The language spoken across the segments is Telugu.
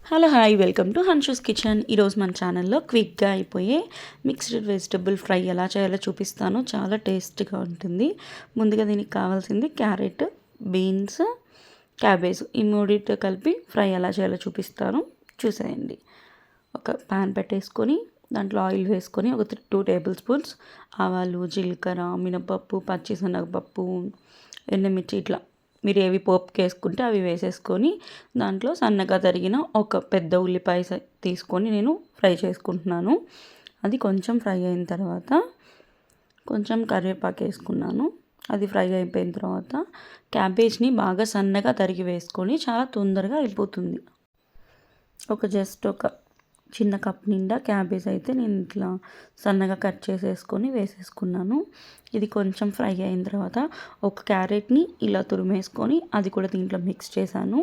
Hello hi welcome to Hanshu's kitchen. ఈరోజు మన ఛానల్లో క్విక్గా అయిపోయే మిక్స్డ్ వెజిటబుల్ ఫ్రై ఎలా చేయాలో చూపిస్తాను. చాలా టేస్ట్గా ఉంటుంది. ముందుగా దీనికి కావాల్సింది క్యారెట్, బీన్స్, క్యాబేజ్, ఈ మూడింటితో కలిపి ఫ్రై ఎలా చేయాలో చూపిస్తాను, చూసేయండి. ఒక ప్యాన్ పెట్టేసుకొని దాంట్లో ఆయిల్ వేసుకొని ఒక 2 టేబుల్ స్పూన్స్ ఆవాలు, జీలకర్ర, మినపప్పు, పచ్చిశనగపప్పు, ఎండుమిర్చి, ఇట్లా మీరు ఏవి పోపుకి వేసుకుంటే అవి వేసేసుకొని దాంట్లో సన్నగా తరిగిన ఒక పెద్ద ఉల్లిపాయ తీసుకొని నేను ఫ్రై చేసుకుంటున్నాను. అది కొంచెం ఫ్రై అయిన తర్వాత కొంచెం కరివేపాకు వేసుకున్నాను. అది ఫ్రై అయిపోయిన తర్వాత క్యాబేజ్ని బాగా సన్నగా తరిగి వేసుకొని చాలా తొందరగా అయిపోతుంది. జస్ట్ ఒక చిన్న కప్ నిండా క్యాబేజ్ అయితే నేను ఇట్లా సన్నగా కట్ చేసేసుకొని వేసేసుకున్నాను. ఇది కొంచెం ఫ్రై అయిన తర్వాత ఒక క్యారెట్ని ఇలా తురిమేసుకొని అది కూడా దీంట్లో మిక్స్ చేశాను.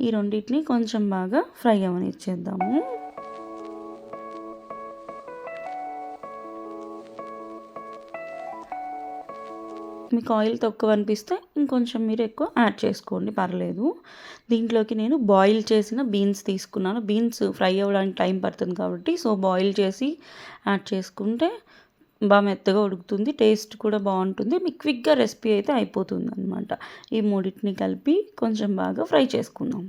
ఈ రెండింటిని కొంచెం బాగా ఫ్రై అవనిచ్చేద్దాము. మీకు ఆయిల్ తక్కువ అనిపిస్తే ఇంకొంచెం మీరు ఎక్కువ యాడ్ చేసుకోండి, పర్లేదు. దీంట్లోకి నేను బాయిల్ చేసిన బీన్స్ తీసుకున్నాను. బీన్స్ ఫ్రై అవ్వడానికి టైం పడుతుంది కాబట్టి బాయిల్ చేసి యాడ్ చేసుకుంటే బాగా మెత్తగా ఉడుకుతుంది, టేస్ట్ కూడా బాగుంటుంది. మీకు క్విక్గా రెసిపీ అయితే అయిపోతుంది అనమాట. ఈ మూడింటిని కలిపి కొంచెం బాగా ఫ్రై చేసుకుందాం.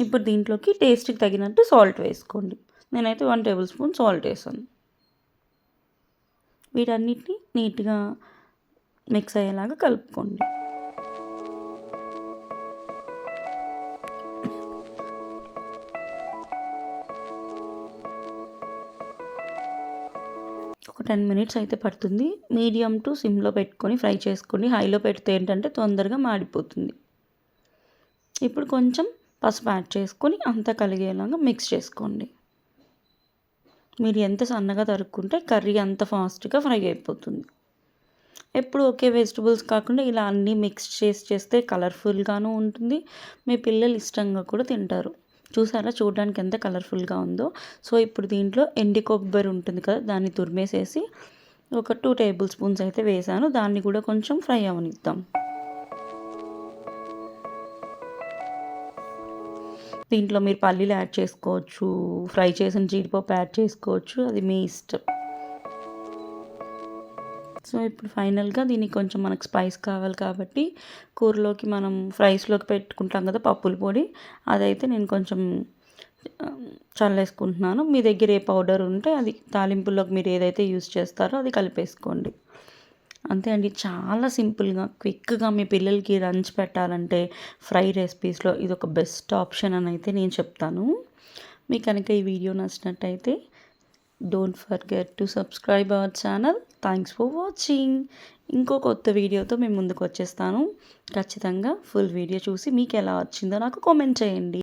ఇప్పుడు దీంట్లోకి టేస్ట్కి తగినట్టు సాల్ట్ వేసుకోండి. నేనైతే 1 టేబుల్ స్పూన్ సాల్ట్ వేసాను. వీటన్నిటిని నీట్గా మిక్స్ అయ్యేలాగా కలుపుకోండి. ఒక 10 మినిట్స్ అయితే పడుతుంది. మీడియం టు సిమ్లో పెట్టుకొని ఫ్రై చేసుకోండి. హైలో పెడితే ఏంటంటే తొందరగా మాడిపోతుంది. ఇప్పుడు కొంచెం పసుపు యాడ్ చేసుకొని అంతా కలిగేలాగా మిక్స్ చేసుకోండి. మీరు ఎంత సన్నగా తరుక్కుంటే కర్రీ అంత ఫాస్ట్గా ఫ్రై అయిపోతుంది. ఎప్పుడు ఒకే వెజిటబుల్స్ కాకుండా ఇలా అన్నీ మిక్స్ చేస్తే కలర్ఫుల్గాను ఉంటుంది. మీ పిల్లలు ఇష్టంగా కూడా తింటారు. చూసారా, చూడడానికి ఎంత కలర్ఫుల్గా ఉందో. ఇప్పుడు దీంట్లో ఎండి కొబ్బరి ఉంటుంది కదా, దాన్ని తురిమేసేసి ఒక 2 టేబుల్ స్పూన్స్ అయితే వేసాను. దాన్ని కూడా కొంచెం ఫ్రై అవనిద్దాం. దీంట్లో మీరు పల్లీలు యాడ్ చేసుకోవచ్చు, ఫ్రై చేసిన జీడిపప్పు యాడ్ చేసుకోవచ్చు, అది మీ ఇష్టం. ఇప్పుడు ఫైనల్గా దీనికి కొంచెం మనకు స్పైస్ కావాలి కాబట్టి కూరలోకి మనం ఫ్రైస్లోకి పెట్టుకుంటాం కదా పప్పుల పొడి, అదైతే నేను కొంచెం చల్లేసుకుంటున్నాను. మీ దగ్గర ఏ పౌడర్ ఉంటే అది తాలింపుల్లోకి మీరు ఏదైతే యూస్ చేస్తారో అది కలిపేసుకోండి. అంతే అండి, చాలా సింపుల్గా క్విక్గా మీ పిల్లలకి లంచ్ పెట్టాలంటే ఫ్రై రెసిపీస్లో ఇది ఒక బెస్ట్ ఆప్షన్ అని అయితే నేను చెప్తాను. మీకు కనుక ఈ వీడియో నచ్చినట్టయితే don't forget to subscribe our channel. Thanks for watching. ఇంకో కొత్త వీడియోతో మేము ముందుకు వచ్చేస్తాను. ఖచ్చితంగా ఫుల్ వీడియో చూసి మీకు ఎలా వచ్చిందో నాకు కామెంట్ చేయండి.